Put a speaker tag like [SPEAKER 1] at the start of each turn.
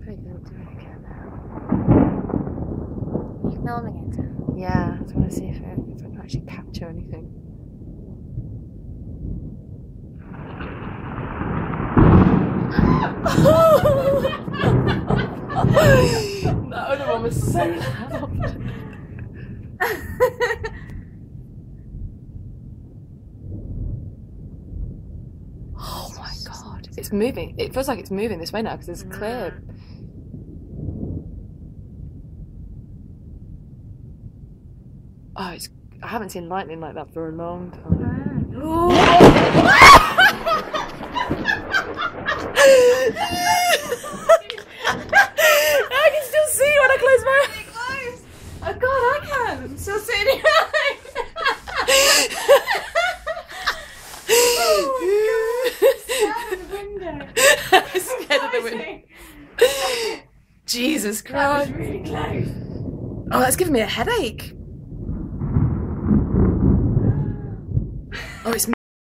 [SPEAKER 1] pretty good at doing it again now.
[SPEAKER 2] Are you filming it?
[SPEAKER 1] Yeah, I just want to see if I can actually capture anything. That other one was so loud. Oh my god, it's moving. It feels like it's moving this way now because it's clear. Oh, I haven't seen lightning like that for a long time. I can still see when I close my eyes.
[SPEAKER 2] Oh god, I can! I'm still seeing your eyes!
[SPEAKER 1] I'm scared of the window. Jesus Christ.
[SPEAKER 2] That was really close.
[SPEAKER 1] Oh, that's giving me a headache. Oh, it's